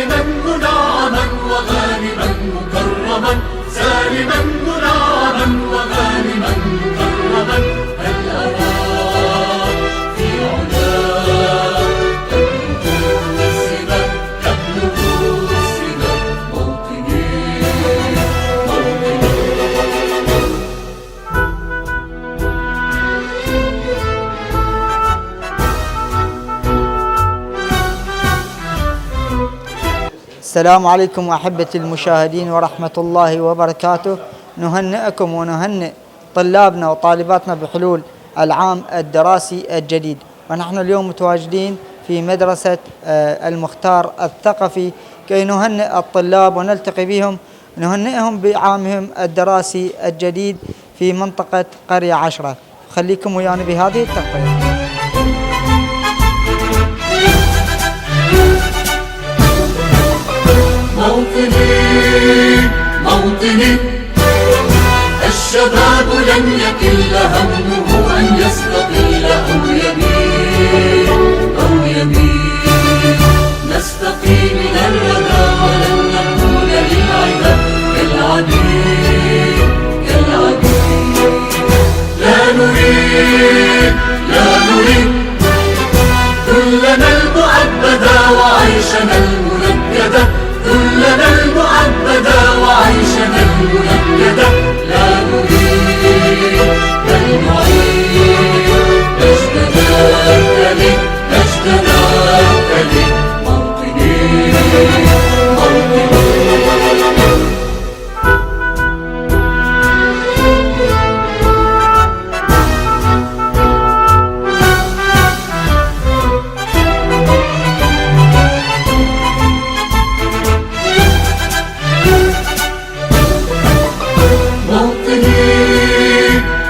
سالما منعما وغانما مكرما، سالما منعما وغانما مكرما. هل أرى في علاك تبلغ السما، تبلغ السما موطني موطني. السلام عليكم أحبتي المشاهدين ورحمة الله وبركاته. نهنئكم ونهنئ طلابنا وطالباتنا بحلول العام الدراسي الجديد، ونحن اليوم متواجدين في مدرسة المختار الثقفي كي نهنئ الطلاب ونلتقي بهم، نهنئهم بعامهم الدراسي الجديد في منطقة قرية 10. خليكم ويانا بهذه التغطية. موطني موطني، الشباب لن يكل همه أن يستقيل أو يميل أو يميل. نستقي من الردى ولن نكون للعدا كالعبيد كالعبيد. لا نريد لا نريد كلنا المؤبدا وعيشنا المنكدا، كلنا المؤبدا وعيشنا المنكدا. لا نريد بل نعيد مجدنا التلي، مجدنا التلي. موطني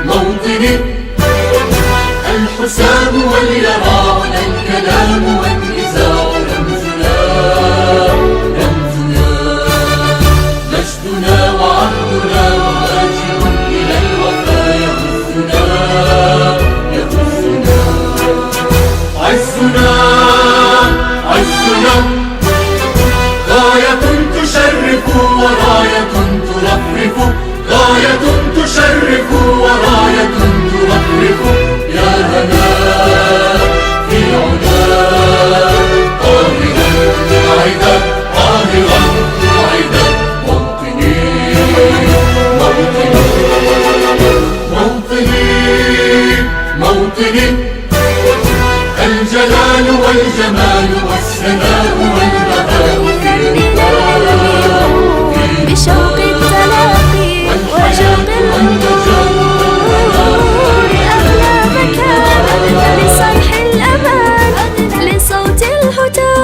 موطني. الحسام واليراع الكلام والنزاع رمزنا رمزنا. مجدنا وعهدنا وواجب إلى الوفا يهزنا يهزنا. عزنا عزنا غاية تشرف وراية ترفرف، غاية تشرف وراية ترفرف. يا هنا في علاك قاهرا قاعدا قاهرا قاعدا. موطني موطني موطني موطني. الجلال والجمال والسناء والبهاء في بشوق التلاقي وشوق النجوم، أغلى مكان لصيح الأمان، لصوت الهتاف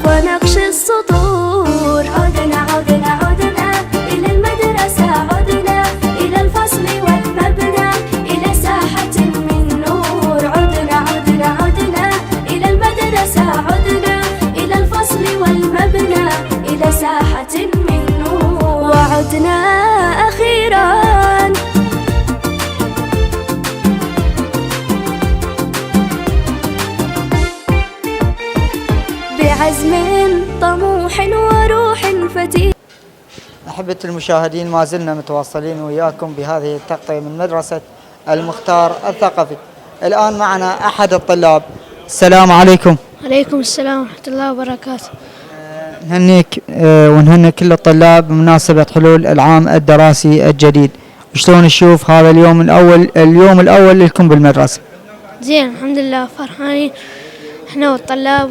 ونقش السطور. عدنا عدنا عدنا إلى المدرسة، عدنا إلى الفصل والمبنى، إلى ساحة من نور. عدنا عدنا عدنا إلى المدرسة، عدنا إلى الفصل والمبنى، إلى ساحة من نور. وعدنا أخيراً بعزم طموح وروح فتية. أحبتي المشاهدين، ما زلنا متواصلين وياكم بهذه التغطية من مدرسة المختار الثقفي. الآن معنا أحد الطلاب. السلام عليكم. عليكم السلام ورحمة الله وبركاته. نهنيك ونهني كل الطلاب بمناسبة حلول العام الدراسي الجديد. شلون تشوف هذا اليوم الأول لكم بالمدرسة؟ زين الحمد لله، فرحانين احنا والطلاب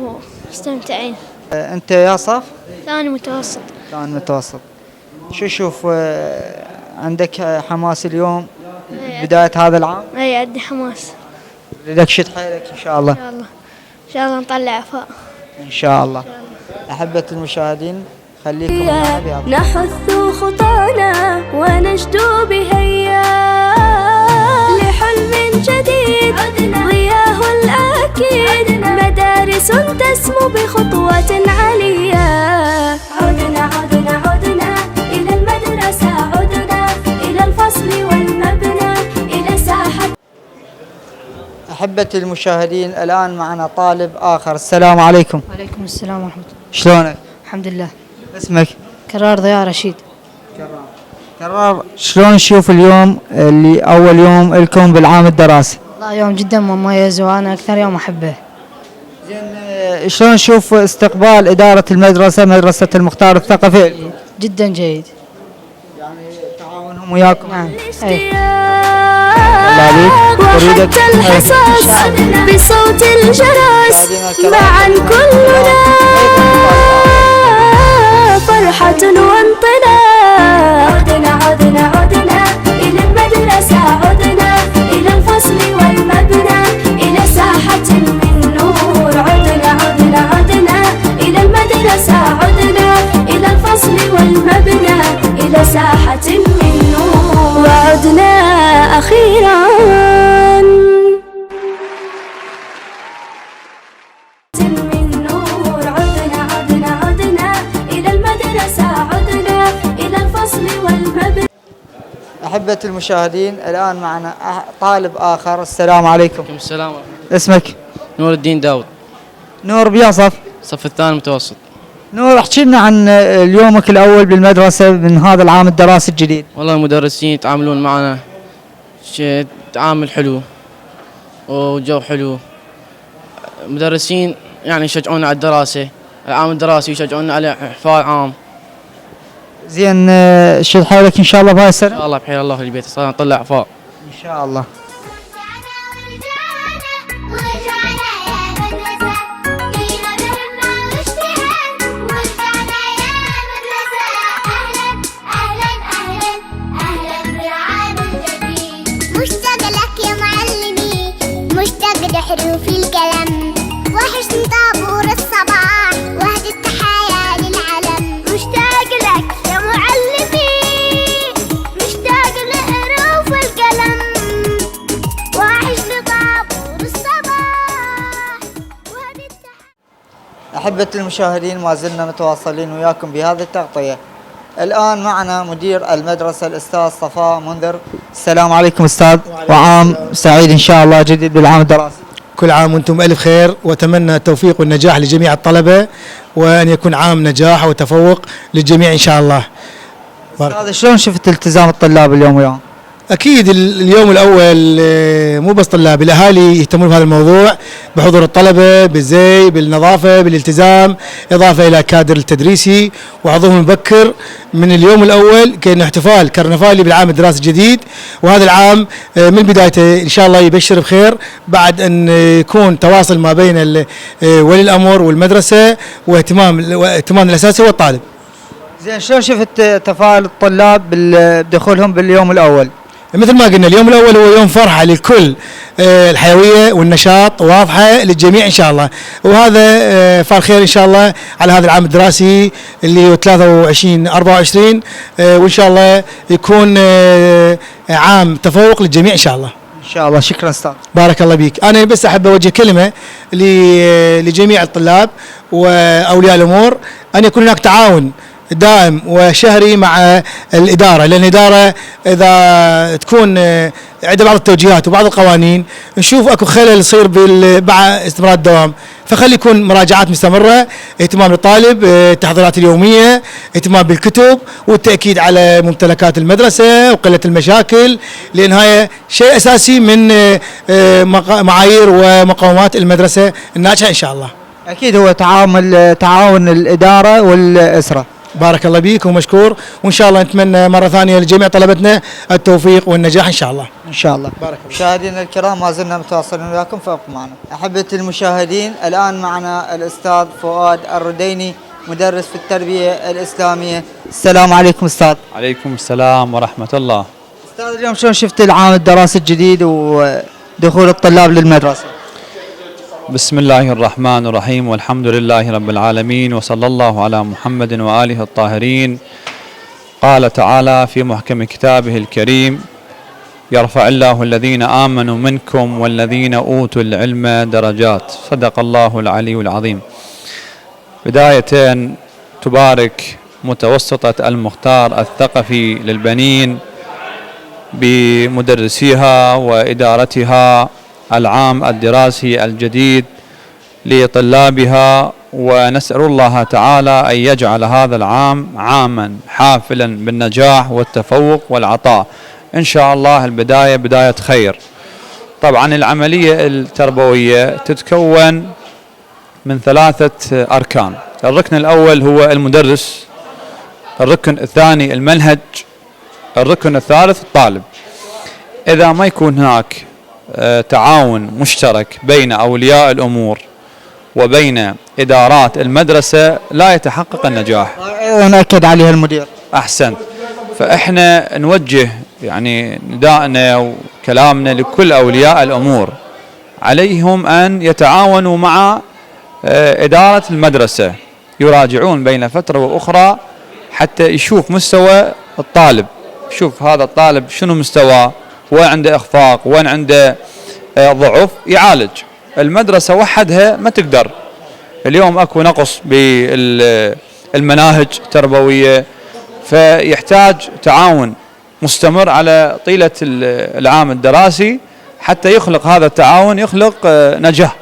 ومستمتعين. أنت يا صف؟ ثاني متوسط. ثاني متوسط. شو تشوف عندك حماس اليوم بداية هذا العام؟ أي عندي حماس. بدك شد حيلك إن شاء الله. إن شاء الله إن شاء الله نطلع عفاء إن شاء الله. أحبة المشاهدين، خليكم معنا بهذا. نحث خطانا ونجدو بهيا لحلم جديد، ضياه الأكيد، مدارس تسمو بخطوات عليا. عدنا عدنا عدنا إلى المدرسة، عدنا إلى الفصل والمبنى، إلى ساحة. أحبتي المشاهدين الآن معنا طالب آخر. السلام عليكم. وعليكم السلام ورحمة الله. شلونك؟ الحمد لله. اسمك؟ كرار ضياء رشيد. كرار، شلون نشوف اليوم اللي أول يوم لكم بالعام الدراسي؟ والله يوم جدا مميز وأنا أكثر يوم أحبه. زين، شلون نشوف استقبال إدارة المدرسة، مدرسة المختار الثقفي؟ جدا جيد. يعني تعاونهم وياكم؟ نعم. أي. وحتى الحصص بصوت الجرس معا كلنا فرحة وانطلاق. عدنا إلى المدرسة، عدنا إلى الفصل والمبنى، إلى ساحة من نور. عدنا إلى المدرسة، عدنا إلى الفصل والمبنى، إلى ساحة من نور. وعدنا أخيرا من نور. عدنا إلى المدرسة، عدنا إلى الفصل والمبنى. أحبة المشاهدين الآن معنا طالب آخر. السلام عليكم. عليكم السلام ورحمة اسمك؟ الله. نور الدين داود، نور، بيا صف؟ الصف الثاني متوسط. نور، احكي لنا عن يومك الأول بالمدرسة من هذا العام الدراسي الجديد. والله المدرسين يتعاملون معنا تعامل حلو وجو حلو. مدرسين يعني يشجعونا على الدراسة، العام الدراسي يشجعونا على إحفال عام. زين، شد حيلك إن شاء الله بهاي إن السنة. شاء الله بحيل الله في البيت صار نطلع إحفاء. إن شاء الله. مشتاق لك يا معلمي، مشتاق لحروف القلم، وحشني طابور الصباح وهدي التحايا للعلم. مشتاق لك يا معلمي، مشتاق لحروف القلم، وحشني طابور الصباح وهدي التحايا. أحبة المشاهدين، ما زلنا متواصلين وياكم بهذه التغطية. الآن معنا مدير المدرسة الأستاذ صفاء منذر. السلام عليكم أستاذ، وعام سعيد إن شاء الله جديد بالعام الدراسي. كل عام وانتم بألف خير، واتمنى التوفيق والنجاح لجميع الطلبة، وان يكون عام نجاح وتفوق للجميع ان شاء الله. أستاذ، شلون شفت التزام الطلاب اليوم وياهم؟ اكيد اليوم الاول مو بس طلاب، الاهالي يهتمون بهذا الموضوع، بحضور الطلبه، بالزي، بالنظافه، بالالتزام، اضافه الى كادر التدريسي وحضورهم مبكر من اليوم الاول كانه احتفال كرنفالي بالعام الدراسي الجديد. وهذا العام من بدايته ان شاء الله يبشر بخير، بعد ان يكون تواصل ما بين ولي الامر والمدرسه، واهتمام الاساسي هو الطالب. زين، شلون شفت تفاعل الطلاب بدخولهم باليوم الأول؟ مثل ما قلنا اليوم الاول هو يوم فرحه للكل، الحيويه والنشاط واضحه للجميع ان شاء الله، وهذا فال خير ان شاء الله على هذا العام الدراسي اللي هو 23/24، وان شاء الله يكون عام تفوق للجميع ان شاء الله. إن شاء الله. شكرا أستاذ. بارك الله بك. انا بس احب اوجه كلمه لجميع الطلاب واولياء الامور، ان يكون هناك تعاون دائم وشهري مع الإدارة، لأن الإدارة إذا تكون عندها بعض التوجيهات وبعض القوانين نشوف أكو خلل يصير مع استمرار الدوام، فخلي يكون مراجعات مستمرة، اهتمام للطالب، التحضيرات اليومية، اهتمام بالكتب، والتأكيد على ممتلكات المدرسة وقلة المشاكل، لأن هاي شيء أساسي من معايير ومقومات المدرسة الناجحة إن شاء الله. أكيد هو تعاون الإدارة والأسرة. بارك الله بيك ومشكور، وان شاء الله نتمنى مره ثانيه لجميع طلبتنا التوفيق والنجاح ان شاء الله. ان شاء الله. بارك الله. مشاهدينا الكرام، ما زلنا متواصلين وياكم، فابقوا معنا. احبتي المشاهدين، الان معنا الاستاذ فؤاد الرديني، مدرس في التربيه الاسلاميه. السلام عليكم استاذ. عليكم السلام ورحمة الله. استاذ، اليوم شلون شفت العام الدراسي الجديد ودخول الطلاب للمدرسه؟ بسم الله الرحمن الرحيم، والحمد لله رب العالمين، وصلى الله على محمد وآله الطاهرين. قال تعالى في محكم كتابه الكريم: يرفع الله الذين آمنوا منكم والذين أوتوا العلم درجات. صدق الله العلي العظيم. بداية تبارك متوسطة المختار الثقفي للبنين بمدرسيها وإدارتها العام الدراسي الجديد لطلابها، ونسأل الله تعالى أن يجعل هذا العام عاما حافلا بالنجاح والتفوق والعطاء إن شاء الله. البداية بداية خير. طبعا العملية التربوية تتكون من 3 أركان. الركن الأول هو المدرس، الركن الثاني المنهج، الركن الثالث الطالب. إذا ما يكون هناك تعاون مشترك بين أولياء الأمور وبين إدارات المدرسة لا يتحقق النجاح. أيضا أكد عليها المدير. أحسن. فإحنا نوجه يعني نداءنا وكلامنا لكل أولياء الأمور، عليهم أن يتعاونوا مع إدارة المدرسة، يراجعون بين فترة وأخرى حتى يشوف مستوى الطالب، يشوف هذا الطالب شنو مستواه، وين عنده إخفاق، وين عنده ضعف، يعالج. المدرسة وحدها ما تقدر. اليوم أكو نقص بالمناهج التربوية، فيحتاج تعاون مستمر على طيلة العام الدراسي حتى يخلق هذا التعاون، يخلق نجاح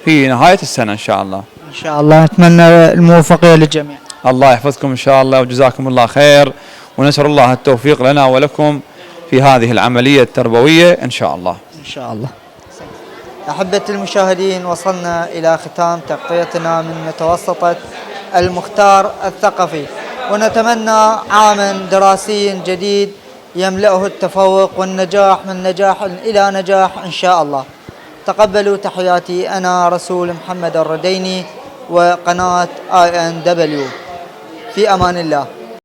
في نهاية السنة إن شاء الله. إن شاء الله نتمنى الموفقية للجميع. الله يحفظكم إن شاء الله وجزاكم الله خير، ونسأل الله التوفيق لنا ولكم في هذه العملية التربوية إن شاء الله. إن شاء الله. أحبتي المشاهدين، وصلنا إلى ختام تغطيتنا من متوسطة المختار الثقفي، ونتمنى عاما دراسي جديد يملأه التفوق والنجاح، من نجاح إلى نجاح إن شاء الله. تقبلوا تحياتي، أنا رسول محمد الرديني وقناة INW. في أمان الله.